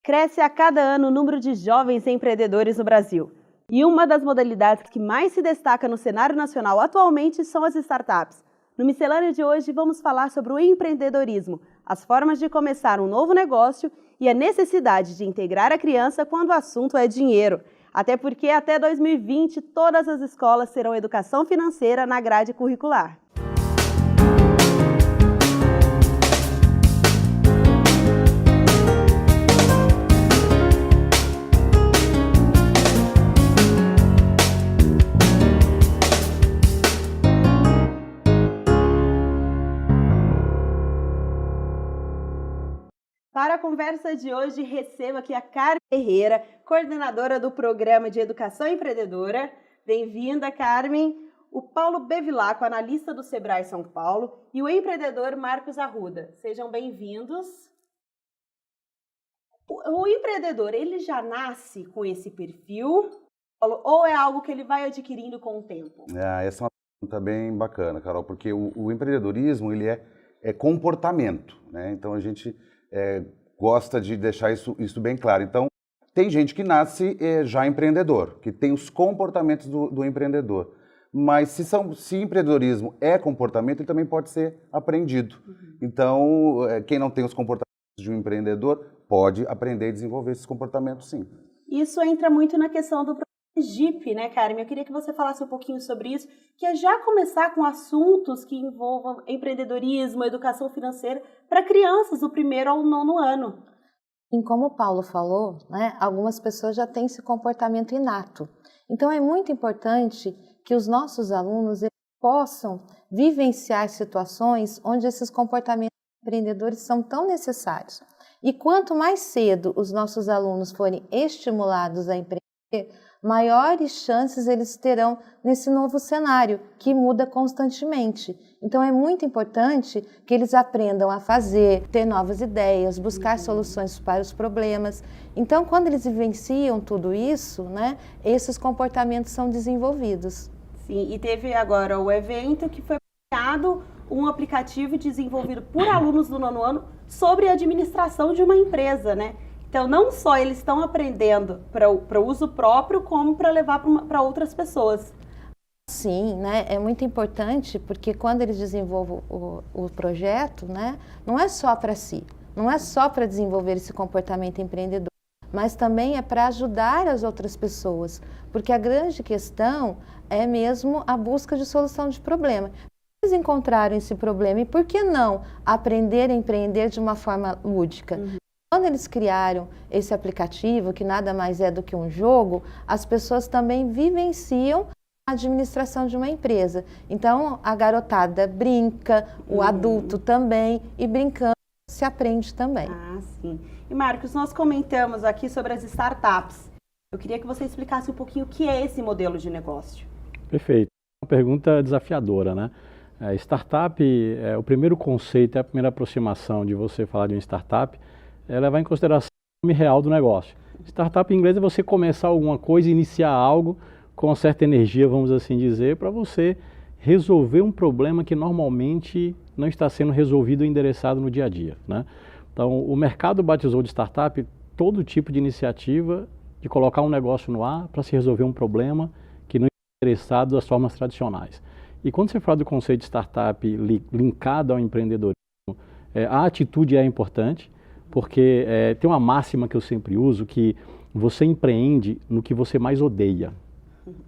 Cresce a cada ano o número de jovens empreendedores no Brasil. E uma das modalidades que mais se destaca no cenário nacional atualmente são as startups. No Miscelânea de hoje vamos falar sobre o empreendedorismo, as formas de começar um novo negócio e a necessidade de integrar a criança quando o assunto é dinheiro. Até porque até 2020 todas as escolas terão educação financeira na grade curricular. Para a conversa de hoje, recebo aqui a Carmen Ferreira, coordenadora do Programa de Educação Empreendedora. Bem-vinda, Carmen. O Paulo Bevilacqua, analista do Sebrae São Paulo, e o empreendedor Marcos Arruda. Sejam bem-vindos. O empreendedor, ele já nasce com esse perfil ou é algo que ele vai adquirindo com o tempo? Essa é uma pergunta bem bacana, Carol, porque o empreendedorismo ele é comportamento, né? Então a gente gosta de deixar isso bem claro. Então, tem gente que nasce já empreendedor, que tem os comportamentos do empreendedor. Mas se empreendedorismo é comportamento, ele também pode ser aprendido. Então, quem não tem os comportamentos de um empreendedor pode aprender e desenvolver esses comportamentos, sim. Isso entra muito na questão do GIP, né, Carmen? Eu queria que você falasse um pouquinho sobre isso, que é já começar com assuntos que envolvam empreendedorismo, educação financeira para crianças do 1º ao 9º ano. E como o Paulo falou, né, algumas pessoas já têm esse comportamento inato. Então é muito importante que os nossos alunos possam vivenciar situações onde esses comportamentos empreendedores são tão necessários. E quanto mais cedo os nossos alunos forem estimulados a empreender, maiores chances eles terão nesse novo cenário que muda constantemente. Então é muito importante que eles aprendam a fazer, ter novas ideias, buscar soluções para os problemas. Então quando eles vivenciam tudo isso, né, esses comportamentos são desenvolvidos. Sim, e teve agora o evento que foi criado um aplicativo desenvolvido por alunos do 9º ano sobre a administração de uma empresa, né? Então, não só eles estão aprendendo para o uso próprio, como para levar para outras pessoas. Sim, né? É muito importante porque quando eles desenvolvem o projeto, né, não é só para si, não é só para desenvolver esse comportamento empreendedor, mas também é para ajudar as outras pessoas, porque a grande questão é mesmo a busca de solução de problema. Eles encontraram esse problema e por que não aprender a empreender de uma forma lúdica? Quando eles criaram esse aplicativo, que nada mais é do que um jogo, as pessoas também vivenciam a administração de uma empresa. Então, a garotada brinca, o adulto também, e brincando se aprende também. Ah, sim. E Marcos, nós comentamos aqui sobre as startups. Eu queria que você explicasse um pouquinho o que é esse modelo de negócio. Perfeito. Uma pergunta desafiadora, né? Startup, o primeiro conceito, a primeira aproximação de você falar de uma startup é levar em consideração o nome real do negócio. Startup em inglês é você começar alguma coisa, iniciar algo com certa energia, vamos assim dizer, para você resolver um problema que normalmente não está sendo resolvido ou endereçado no dia a dia, né? Então, o mercado batizou de startup todo tipo de iniciativa de colocar um negócio no ar para se resolver um problema que não é endereçado das formas tradicionais. E quando você fala do conceito de startup linkado ao empreendedorismo, a atitude é importante, porque tem uma máxima que eu sempre uso, que você empreende no que você mais odeia.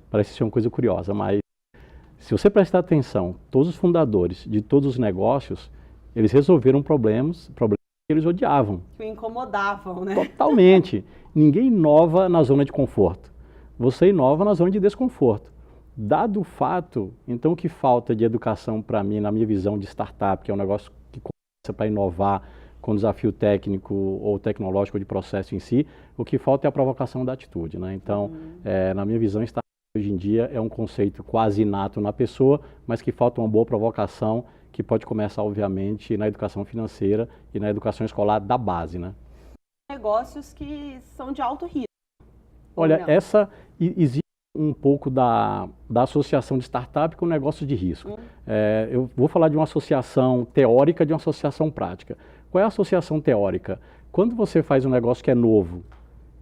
Parece ser uma coisa curiosa, mas se você prestar atenção, todos os fundadores de todos os negócios, eles resolveram problemas que eles odiavam. Que o incomodavam, né? Totalmente. Ninguém inova na zona de conforto. Você inova na zona de desconforto. Dado o fato, então o que falta de educação para mim, na minha visão de startup, que é um negócio que começa para inovar com desafio técnico ou tecnológico de processo em si, o que falta é a provocação da atitude, né? Então, na minha visão, startup hoje em dia é um conceito quase inato na pessoa, mas que falta uma boa provocação, que pode começar, obviamente, na educação financeira e na educação escolar da base, né? Negócios que são de alto risco. Olha, existe um pouco da associação de startup com negócio de risco. Eu vou falar de uma associação teórica de uma associação prática. Qual é a associação teórica? quando você faz um negócio que é novo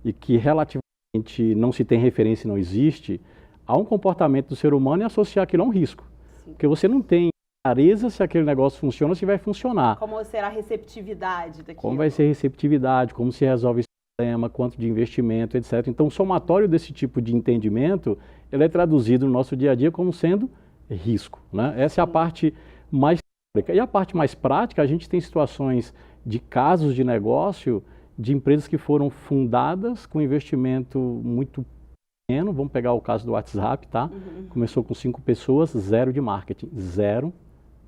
e que relativamente não se tem referência e não existe, há um comportamento do ser humano em associar aquilo a um risco. Sim. Porque você não tem clareza se aquele negócio funciona ou se vai funcionar. Como será a receptividade daquilo? Como vai ser a receptividade, como se resolve esse problema, quanto de investimento, etc. Então, o somatório desse tipo de entendimento, ele é traduzido no nosso dia a dia como sendo risco, né? Essa é a parte mais teórica. E a parte mais prática, a gente tem situações de casos de negócio de empresas que foram fundadas com investimento muito pequeno. Vamos pegar o caso do WhatsApp, tá? Começou com 5 pessoas, 0 de marketing. 0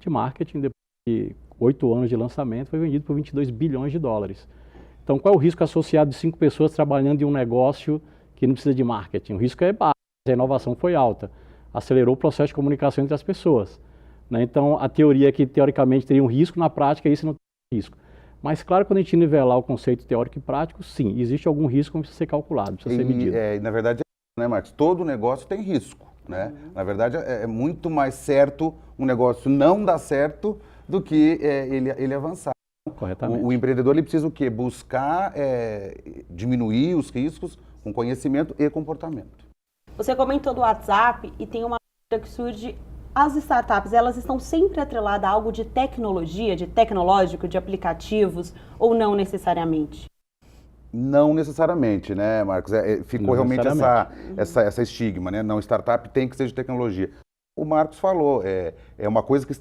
de marketing, depois de 8 anos de lançamento, foi vendido por 22 bilhões de dólares. Então, qual é o risco associado de 5 pessoas trabalhando em um negócio que não precisa de marketing? O risco é baixo, a inovação foi alta, acelerou o processo de comunicação entre as pessoas, né? Então, a teoria é que, teoricamente, teria um risco, na prática, isso não tem risco. Mas, claro, quando a gente nivelar o conceito teórico e prático, sim, existe algum risco que precisa ser calculado, precisa ser medido. Na verdade, né, Marcos? Todo negócio tem risco, né? Na verdade, é muito mais certo um negócio não dar certo do que ele avançar. Corretamente. O empreendedor ele precisa o quê? Buscar diminuir os riscos com conhecimento e comportamento. Você comentou do WhatsApp e tem uma dúvida que surge. As startups, elas estão sempre atreladas a algo de tecnologia, de tecnológico, de aplicativos, ou não necessariamente? Não necessariamente, né, Marcos? Ficou Não realmente essa estigma, né? Não, startup tem que ser de tecnologia. O Marcos falou, é uma coisa que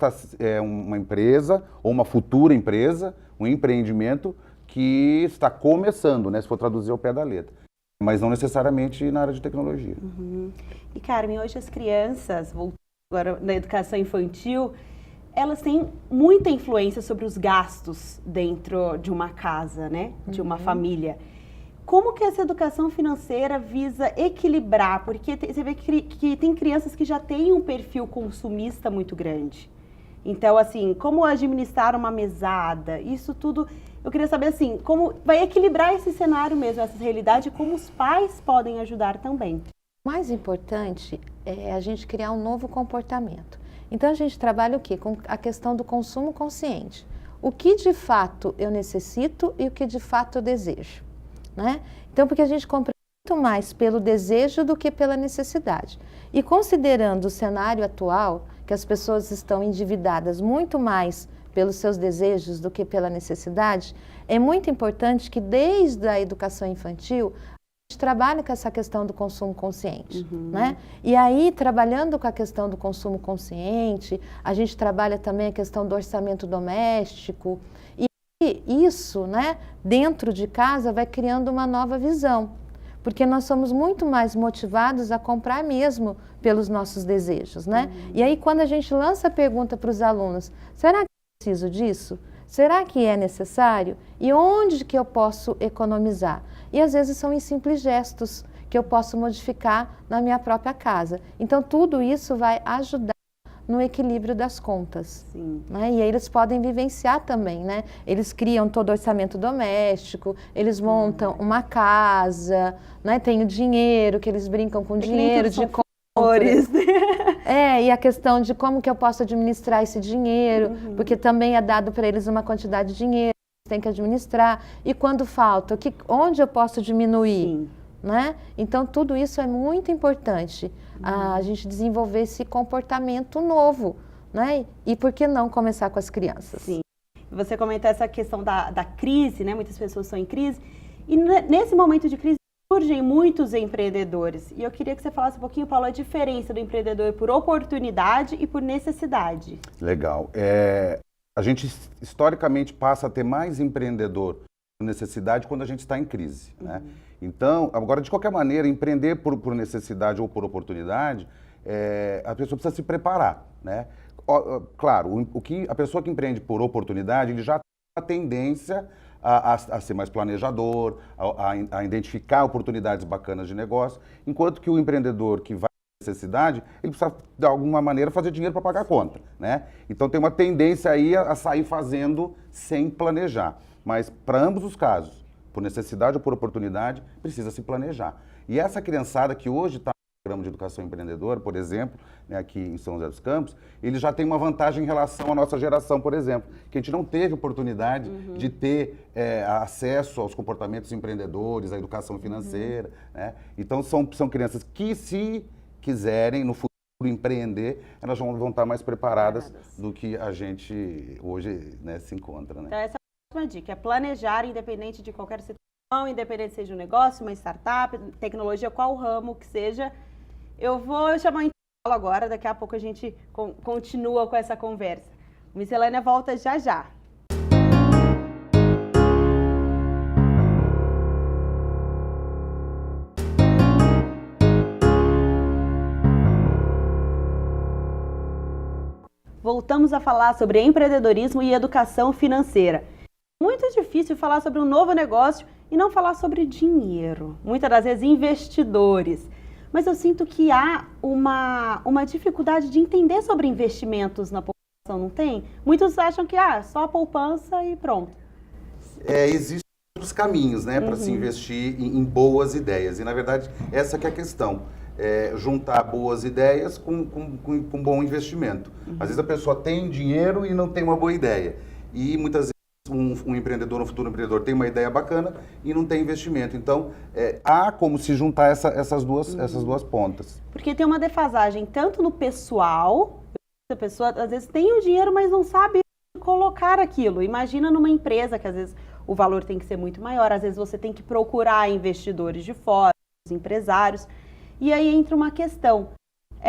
uma empresa ou uma futura empresa, um empreendimento que está começando, né? Se for traduzir ao pé da letra. Mas não necessariamente na área de tecnologia. E, Carmen, hoje as crianças, voltando agora na educação infantil, elas têm muita influência sobre os gastos dentro de uma casa, né? De uma família. Como que essa educação financeira visa equilibrar? Porque você vê que tem crianças que já têm um perfil consumista muito grande. Então, assim, como administrar uma mesada, isso tudo, eu queria saber, assim, como vai equilibrar esse cenário mesmo, essa realidade, e como os pais podem ajudar também. O mais importante é a gente criar um novo comportamento. Então, a gente trabalha o quê? Com a questão do consumo consciente. O que de fato eu necessito e o que de fato eu desejo, né? Então, porque a gente compra muito mais pelo desejo do que pela necessidade. E considerando o cenário atual, que as pessoas estão endividadas muito mais pelos seus desejos do que pela necessidade, é muito importante que desde a educação infantil a gente trabalhe com essa questão do consumo consciente, né? E aí, trabalhando com a questão do consumo consciente, a gente trabalha também a questão do orçamento doméstico, e isso, né, dentro de casa vai criando uma nova visão, porque nós somos muito mais motivados a comprar mesmo pelos nossos desejos, né? E aí, quando a gente lança a pergunta para os alunos, será que eu preciso disso? Será que é necessário? E onde que eu posso economizar? E às vezes são em simples gestos que eu posso modificar na minha própria casa. Então, tudo isso vai ajudar no equilíbrio das contas. Né? E aí eles podem vivenciar também, né? Eles criam todo o orçamento doméstico, eles montam uma casa, né? Tem o dinheiro, que eles brincam com dinheiro de compras. E a questão de como que eu posso administrar esse dinheiro, porque também é dado para eles uma quantidade de dinheiro, eles têm que administrar. E quando falta, onde eu posso diminuir? Né? Então, tudo isso é muito importante, a gente desenvolver esse comportamento novo, né? E por que não começar com as crianças? Sim. Você comentou essa questão da crise, né? Muitas pessoas estão em crise, e nesse momento de crise surgem muitos empreendedores. E eu queria que você falasse um pouquinho, Paulo, a diferença do empreendedor por oportunidade e por necessidade. Legal. A gente, historicamente, passa a ter mais empreendedor por necessidade quando a gente está em crise, né? Então, agora, de qualquer maneira, empreender por necessidade ou por oportunidade, a pessoa precisa se preparar, né? Claro, a pessoa que empreende por oportunidade, ele já tem a tendência a ser mais planejador, a identificar oportunidades bacanas de negócio, enquanto que o empreendedor que vai por necessidade, ele precisa, de alguma maneira, fazer dinheiro para pagar a conta, né? Então, tem uma tendência aí a sair fazendo sem planejar. Mas, para ambos os casos, por necessidade ou por oportunidade, precisa se planejar. E essa criançada que hoje está programa de educação empreendedora, por exemplo, né, aqui em São José dos Campos, ele já tem uma vantagem em relação à nossa geração, por exemplo, que a gente não teve oportunidade de ter acesso aos comportamentos empreendedores, à educação financeira, né? Então, são crianças que, se quiserem, no futuro, empreender, elas vão estar mais preparadas do que a gente hoje, né, se encontra, né? Então, essa é a última dica, é planejar, independente de qualquer situação, independente seja um negócio, uma startup, tecnologia, qual ramo que seja. Eu vou chamar o intervalo agora, daqui a pouco a gente continua com essa conversa. O Miscelânea volta já já. Voltamos a falar sobre empreendedorismo e educação financeira. Muito difícil falar sobre um novo negócio e não falar sobre dinheiro. Muitas das vezes investidores. Mas eu sinto que há uma dificuldade de entender sobre investimentos na população, não tem? Muitos acham que só a poupança e pronto. Existem outros caminhos, né, para se investir em boas ideias. E, na verdade, essa que é a questão. Juntar boas ideias com bom investimento. Às vezes a pessoa tem dinheiro e não tem uma boa ideia. E muitas vezes um empreendedor, um futuro empreendedor tem uma ideia bacana e não tem investimento. Então, há como se juntar essas duas pontas. Porque tem uma defasagem tanto no pessoal, a pessoa às vezes tem o dinheiro, mas não sabe colocar aquilo. Imagina numa empresa que às vezes o valor tem que ser muito maior, às vezes você tem que procurar investidores de fora, empresários. E aí entra uma questão.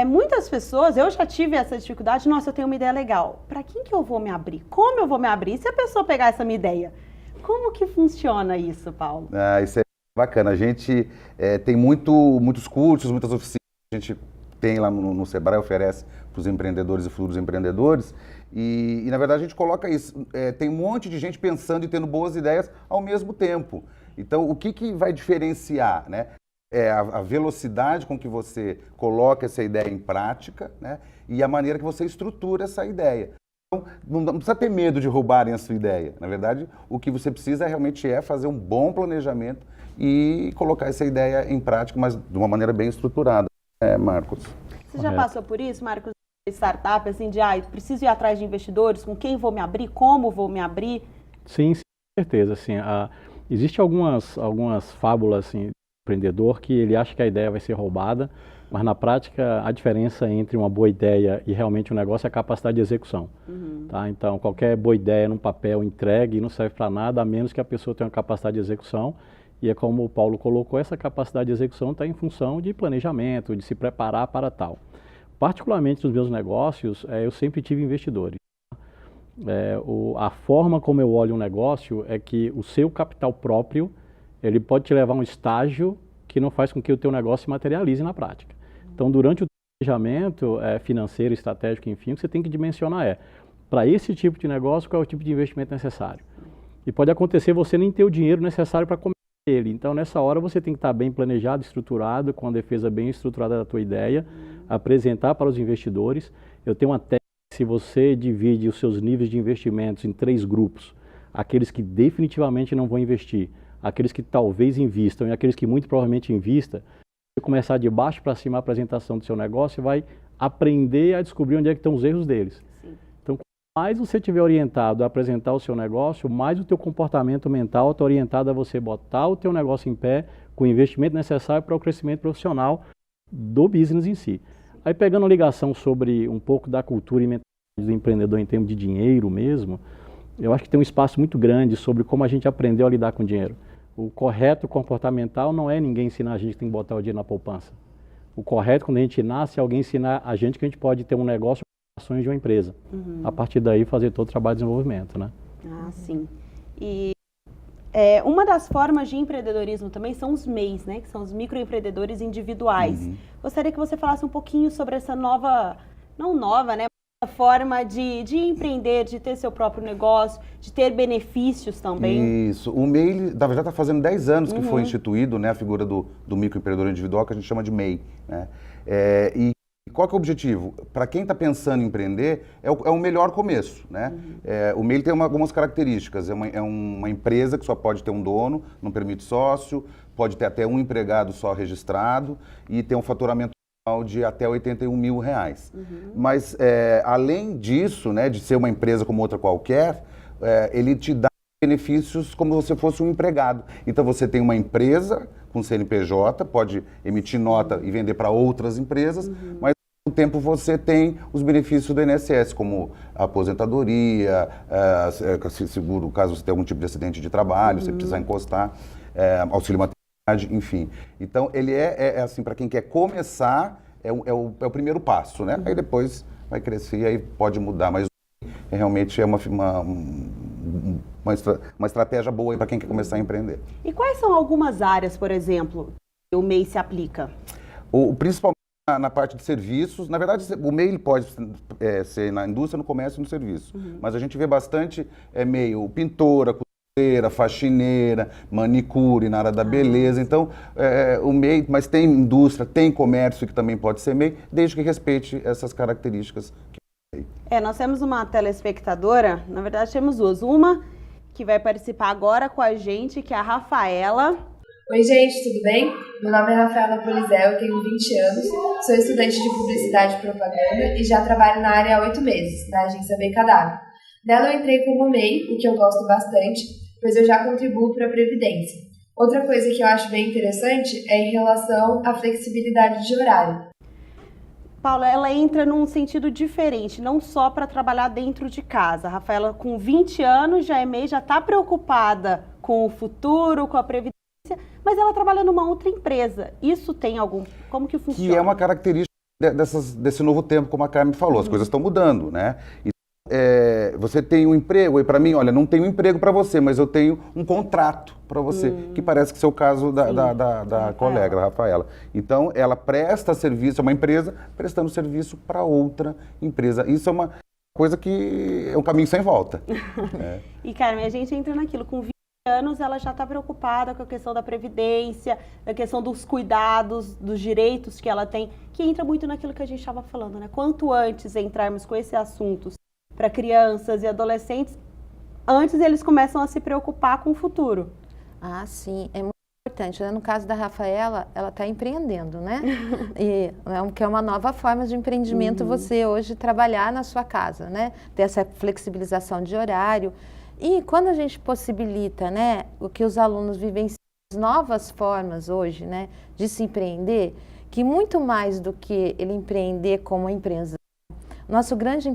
Muitas pessoas, eu já tive essa dificuldade, nossa, eu tenho uma ideia legal. Para quem que eu vou me abrir? Como eu vou me abrir? Se a pessoa pegar essa minha ideia, como que funciona isso, Paulo? Isso é bacana. A gente tem muitos cursos, muitas oficinas que a gente tem lá no Sebrae, oferece para os empreendedores e futuros empreendedores. E, na verdade, a gente coloca isso. Tem um monte de gente pensando e tendo boas ideias ao mesmo tempo. Então, o que vai diferenciar, né? A velocidade com que você coloca essa ideia em prática, né? E a maneira que você estrutura essa ideia. Então, não precisa ter medo de roubarem a sua ideia. Na verdade, o que você precisa realmente é fazer um bom planejamento e colocar essa ideia em prática, mas de uma maneira bem estruturada, Marcos? Você já passou por isso, Marcos? Startup, assim, de preciso ir atrás de investidores, com quem vou me abrir, como vou me abrir? Sim, com certeza. Assim, existe algumas fábulas assim, empreendedor que ele acha que a ideia vai ser roubada, mas na prática a diferença entre uma boa ideia e realmente um negócio é a capacidade de execução. Tá? Então, qualquer boa ideia num papel entregue não serve para nada, a menos que a pessoa tenha uma capacidade de execução. E é como o Paulo colocou, essa capacidade de execução está em função de planejamento, de se preparar para tal. Particularmente nos meus negócios, eu sempre tive investidores. A forma como eu olho um negócio é que o seu capital próprio ele pode te levar a um estágio que não faz com que o teu negócio se materialize na prática. Então, durante o planejamento financeiro, estratégico, enfim, o que você tem que dimensionar para esse tipo de negócio, qual é o tipo de investimento necessário. E pode acontecer você nem ter o dinheiro necessário para começar ele. Então, nessa hora, você tem que estar bem planejado, estruturado, com a defesa bem estruturada da tua ideia, apresentar para os investidores. Eu tenho uma técnica, se você divide os seus níveis de investimentos em 3 grupos, aqueles que definitivamente não vão investir, aqueles que talvez invistam e aqueles que muito provavelmente invistam, você começar de baixo para cima a apresentação do seu negócio, vai aprender a descobrir onde é que estão os erros deles. Sim. Então, quanto mais você estiver orientado a apresentar o seu negócio, mais o teu comportamento mental está orientado a você botar o teu negócio em pé com o investimento necessário para o crescimento profissional do business em si. Aí, pegando a ligação sobre um pouco da cultura e mentalidade do empreendedor em termos de dinheiro mesmo, eu acho que tem um espaço muito grande sobre como a gente aprendeu a lidar com dinheiro. O correto comportamental não é ninguém ensinar a gente que tem que botar o dinheiro na poupança. O correto, quando a gente nasce, é alguém ensinar a gente que a gente pode ter um negócio com ações de uma empresa. A partir daí, fazer todo o trabalho de desenvolvimento, né? Sim. E uma das formas de empreendedorismo também são os MEIs, né? Que são os microempreendedores individuais. Gostaria que você falasse um pouquinho sobre essa forma de empreender, de ter seu próprio negócio, de ter benefícios também. Isso. O MEI, na verdade, está fazendo 10 anos que foi instituído, né, a figura do microempreendedor individual, que a gente chama de MEI. Né? E qual que é o objetivo? Para quem está pensando em empreender, é o melhor começo. Né? O MEI tem algumas características. É uma empresa que só pode ter um dono, não permite sócio, pode ter até um empregado só registrado e tem um faturamento de até R$81.000. Mas, além disso, né, de ser uma empresa como outra qualquer, ele te dá benefícios como se fosse um empregado. Então, você tem uma empresa com CNPJ, pode emitir nota e vender para outras empresas, mas ao mesmo tempo você tem os benefícios do INSS, como a aposentadoria, seguro, caso você tenha algum tipo de acidente de trabalho, você precisar encostar, auxílio maternidade, enfim. Então, ele assim, para quem quer começar, é o primeiro passo, né? Aí depois vai crescer e aí pode mudar, mas realmente é uma estratégia boa para quem quer começar a empreender. E quais são algumas áreas, por exemplo, que o MEI se aplica? Principalmente na parte de serviços. Na verdade, o MEI ele pode ser na indústria, no comércio e no serviço. Mas a gente vê bastante MEI, pintora, costureira, faxineira, manicure, na área da beleza. Então, o MEI, mas tem indústria, tem comércio que também pode ser MEI, desde que respeite essas características. Nós temos uma telespectadora, na verdade temos duas. Uma que vai participar agora com a gente, que é a Rafaela. Oi, gente, tudo bem? Meu nome é Rafaela Polizel, eu tenho 20 anos, sou estudante de Publicidade e Propaganda e já trabalho na área há 8 meses, na agência BKW. Nela eu entrei como MEI, o que eu gosto bastante, pois eu já contribuo para a Previdência. Outra coisa que eu acho bem interessante é em relação à flexibilidade de horário. Paula, ela entra num sentido diferente, não só para trabalhar dentro de casa. A Rafaela, com 20 anos, já é MEI, já está preocupada com o futuro, com a Previdência, mas ela trabalha numa outra empresa. Isso tem como que funciona? Que é uma característica desse novo tempo, como a Carmen falou, as coisas estão mudando, né? Você tem um emprego, e para mim, olha, não tenho um emprego para você, mas eu tenho um contrato para você, que parece que é o caso da colega, da Rafaela. Então, ela presta serviço a uma empresa, prestando serviço para outra empresa. Isso é uma coisa que é um caminho sem volta. E, Carmen, a gente entra naquilo, com 20 anos ela já está preocupada com a questão da previdência, da questão dos cuidados, dos direitos que ela tem, que entra muito naquilo que a gente estava falando, né? Quanto antes entrarmos com esses assuntos para crianças e adolescentes, antes eles começam a se preocupar com o futuro. Ah, sim, é muito importante. No caso da Rafaela, ela está empreendendo, né? E que é uma nova forma de empreendimento você hoje trabalhar na sua casa, né? Ter essa flexibilização de horário. E quando a gente possibilita, né, o que os alunos vivenciam, novas formas hoje, né, de se empreender, que muito mais do que ele empreender como empresa, nosso grande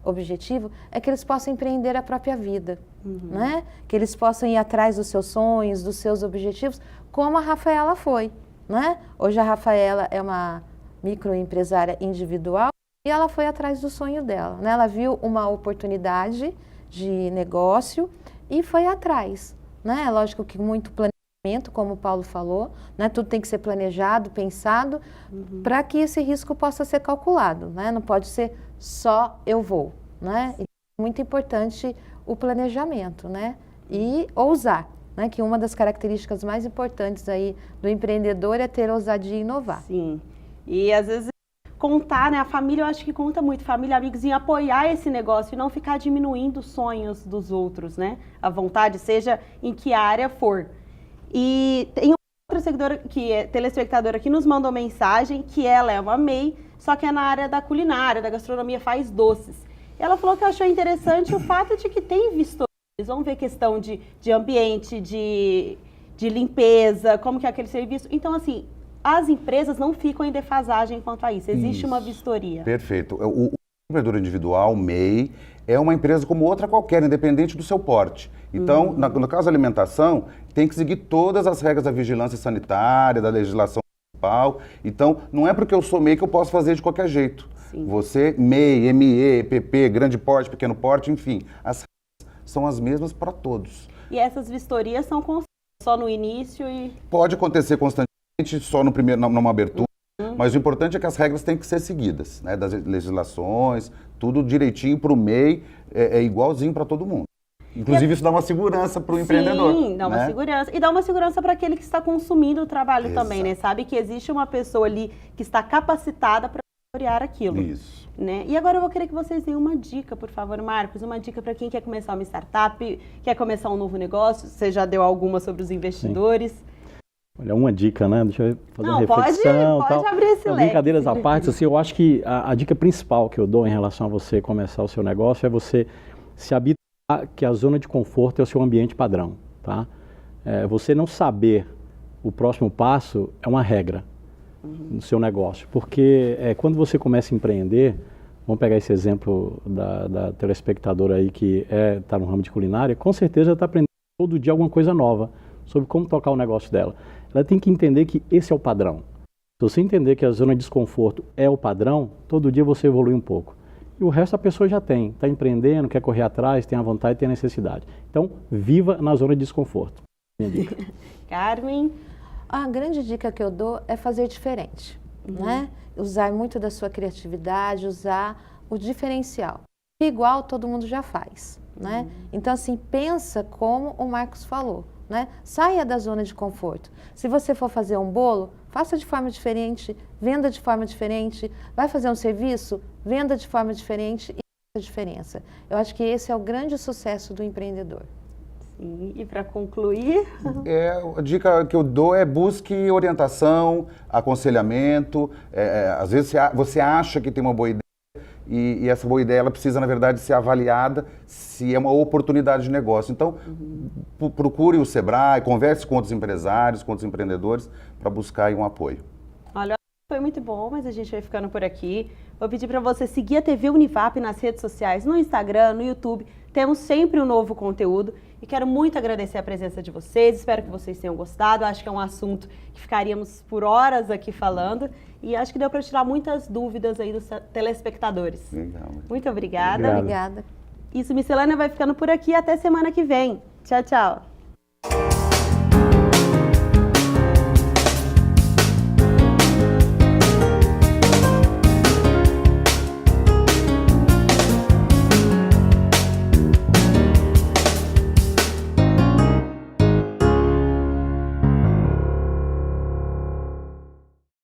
objetivo é que eles possam empreender a própria vida, né? Que eles possam ir atrás dos seus sonhos, dos seus objetivos, como a Rafaela foi, né? Hoje a Rafaela é uma microempresária individual e ela foi atrás do sonho dela, né? Ela viu uma oportunidade de negócio e foi atrás, né? Lógico que muito planejamento, como o Paulo falou, né? Tudo tem que ser planejado, pensado, para que esse risco possa ser calculado, né? Não pode ser só eu vou, né? É muito importante o planejamento, né? E ousar, né? Que uma das características mais importantes aí do empreendedor é ter ousadia e inovar. Sim, e às vezes contar, né? A família, eu acho que conta muito, família, amigos, em apoiar esse negócio e não ficar diminuindo os sonhos dos outros, né? A vontade, seja em que área for. E tem outra seguidora, que é telespectadora, que nos mandou mensagem, que ela é uma MEI, só que é na área da culinária, da gastronomia, faz doces. E ela falou que achou interessante o fato de que tem vistorias, vamos ver questão de ambiente, de limpeza, como que é aquele serviço. Então, assim, as empresas não ficam em defasagem quanto a isso. Existe uma vistoria. Perfeito. O empreendedor individual, MEI, é uma empresa como outra qualquer, independente do seu porte. Então, no caso da alimentação, tem que seguir todas as regras da vigilância sanitária, da legislação municipal. Então, não é porque eu sou MEI que eu posso fazer de qualquer jeito. Sim. Você, MEI, ME, PP, grande porte, pequeno porte, enfim, as regras são as mesmas para todos. E essas vistorias são constantes, só no início e... Pode acontecer constantemente, só no primeiro, numa abertura, mas o importante é que as regras têm que ser seguidas, né? Das legislações, tudo direitinho para o MEI, é igualzinho para todo mundo. Inclusive, isso dá uma segurança para o empreendedor. Sim, dá uma segurança. E dá uma segurança para aquele que está consumindo o trabalho também, né? Sabe que existe uma pessoa ali que está capacitada para monitorar aquilo. Isso. Né? E agora eu vou querer que vocês deem uma dica, por favor, Marcos, uma dica para quem quer começar uma startup, quer começar um novo negócio. Você já deu alguma sobre os investidores. Olha, uma dica, né? Deixa eu fazer Não, uma reflexão. pode abrir esse Não, leque. brincadeiras à parte, assim, eu acho que a dica principal que eu dou em relação a você começar o seu negócio é você se habituar que a zona de conforto é o seu ambiente padrão, tá? Você não saber o próximo passo é uma regra no seu negócio, porque quando você começa a empreender, vamos pegar esse exemplo da telespectadora aí que está no ramo de culinária, com certeza ela está aprendendo todo dia alguma coisa nova sobre como tocar o negócio dela. Ela tem que entender que esse é o padrão. Se você entender que a zona de desconforto é o padrão, todo dia você evolui um pouco. E o resto a pessoa já tem, está empreendendo, quer correr atrás, tem a vontade, tem a necessidade. Então, viva na zona de desconforto. Minha dica. Carmen? A grande dica que eu dou é fazer diferente, né? Usar muito da sua criatividade, usar o diferencial. Igual todo mundo já faz, né? Então, assim, pensa como o Marcos falou, né? Saia da zona de conforto. Se você for fazer um bolo, faça de forma diferente, venda de forma diferente. Vai fazer um serviço, venda de forma diferente e faça a diferença. Eu acho que esse é o grande sucesso do empreendedor. Sim, e para concluir... A dica que eu dou é busque orientação, aconselhamento. Às vezes você acha que tem uma boa ideia e essa boa ideia ela precisa, na verdade, ser avaliada se é uma oportunidade de negócio. Então, procure o Sebrae, converse com outros empresários, com outros empreendedores para buscar aí um apoio. Olha, foi muito bom, mas a gente vai ficando por aqui. Vou pedir para você seguir a TV Univap nas redes sociais, no Instagram, no YouTube. Temos sempre um novo conteúdo e quero muito agradecer a presença de vocês. Espero que vocês tenham gostado. Acho que é um assunto que ficaríamos por horas aqui falando e acho que deu para tirar muitas dúvidas aí dos telespectadores. Legal. Muito obrigada. Obrigada. Isso, Miscelânea vai ficando por aqui. Até semana que vem. Tchau, tchau.